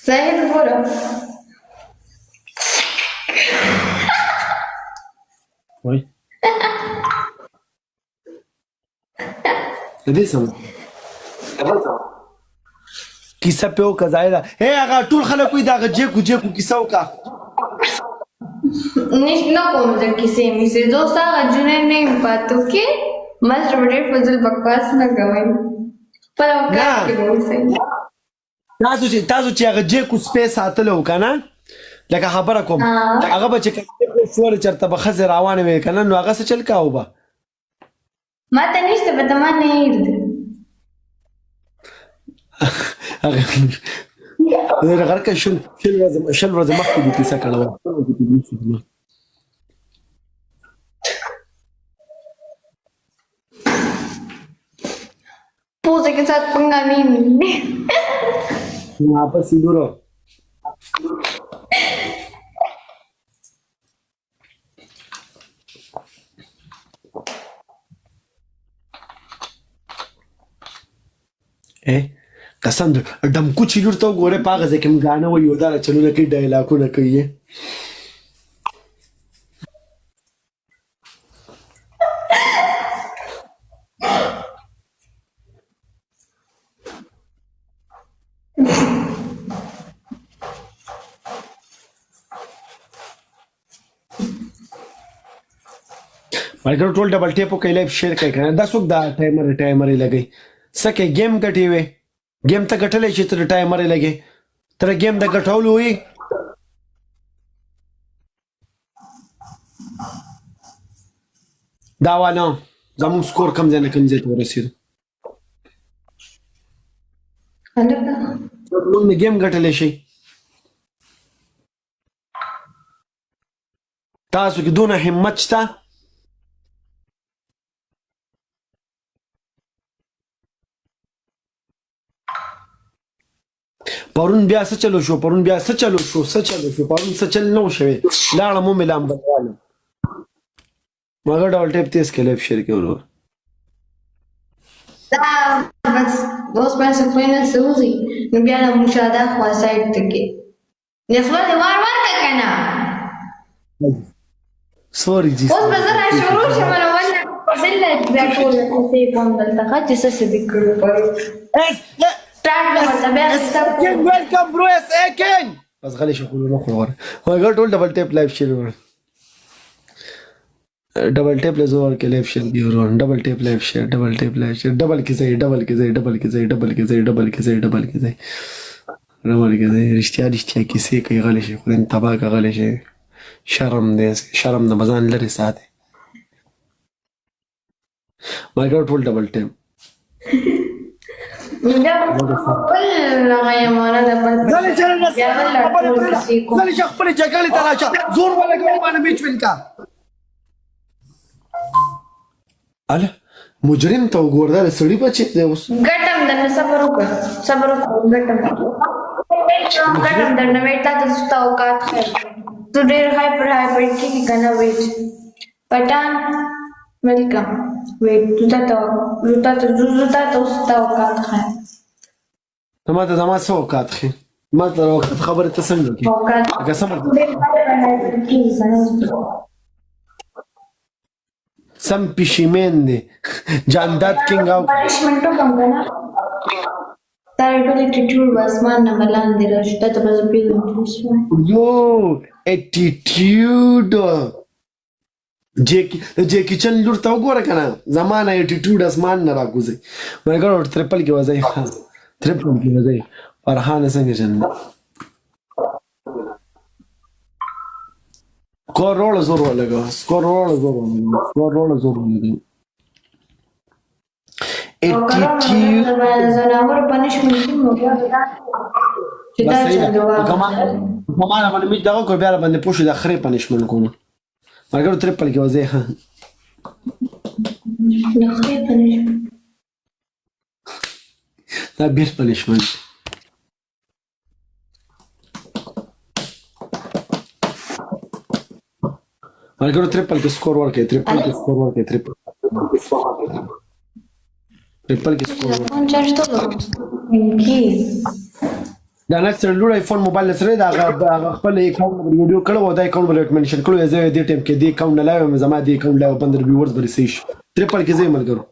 زاهد ګوره وای دې سم کیسه په وکړای دا هي هغه ټول خلک وي دا جېکو کیسه وکړه No como de que se me se dos saga junior ne pato que más robar fazil bakwas na gawai पर का के बोलसे تاسو چې هغه جېکو سپیس ساتلو کنه لکه خبره کوم هغه به چې فور چرته به خزر روانه وي کنه نو هغه څه چل کاوه به ما ته نشته په تمه نه يرد هغه غره کې شل ورځې مخکې دې کیسه کړو puse que saat penganin apa sih dulu قسم دې ډمکو چیلور ته ګوره پاغه ځکه موږ غاڼه ویو دا چلونه کې ډایلاګونه کوي مګر ټول ډبل ټیپ کوي لایف شیر کوي کنه دا څوک دا ټایمر لګي سکه گیم ګټي وي گیم ته ګټلې چې تر ټایمر لګي تر گیم د ګټولو وي دا وانه زموږ سکور کم ځای ته ورسېدو موږ گیم ګټلې شي تاسو کې دونه همت شته پرون بیا څه چلو شو پرون څه چل نو شوی لاړه مو ملام بدواله مګر ډول ټیپ تیز کې لایف شیر کې ورور دا بس دوس پیسې پوینه سوزي نو بیا له مشاهده خوا سایت ته کې نه خو دې وار کنه سوري جی اوس به زه شروع شم نو ولا بل بیا ټول څه کوم دلته چې څه دې کړو پرو ويلكم برو يا ساكن بس غالي شغل نخرج ورا هو قال تقول دبل تيب لايف شير دبل تيب لزور के live share भी और double tape live share double के सही रिश्तिया किसे कोई غالي شي خو تبا غالي شي شرم د مزان لري ساته ما قال ټول ډبل ټیپ زالي خپل جګړې ته راشه زور ولګوم باندې میچ وینکا اله مجرم ته وګوردا سړی بچي دی اوس ګټم د صبر وکړه ګټم د نوېټا د ستا اوقات خیر تو ډېر هایپر کې کنه ویټ پټان ویلکم ویټ زوتا ستا اوقات خیر ما ته زما څه اوقات خې ما ته وخت خبره ته څنګه کې قسم سم پښیمن دي جاندات کینګ او پنشمنټو څنګه نه تر ټولې ټیټور واسمان نه ملاندې راځي ته به پیږم یو اټیټیوډ جېکی چن لور ته وګوره کنه زمانه اټیټیوډ اسمان نه راکوزي مګر ټریپل کې وځي ترپم کې وځي فرحان څنګه جن سکور زور ولګا اټیټیوډ زناور پنشمنټ مو بیا چې دا څنګه کما باندې می دا کو بیا باندې پوښي د اخري پنشمنټ کوم مګر ترپل کې وځي ها اخري پنشمنټ دا بیس پنشمنټ مګر ترپل کې سکور ورکړي ترپل کې سکور non certo qui دا نه سره لوړ آیفون موبایل سره دا هغه خپل اکاونټ نمبر ویډیو کړو او دا اکاونټ بل منشن کړو زه دې ټیم کې دې اکاونټ نه لایم زما دې اکاونټ لا 15 ویورز برسې شي ټریپل کې زې ملګرو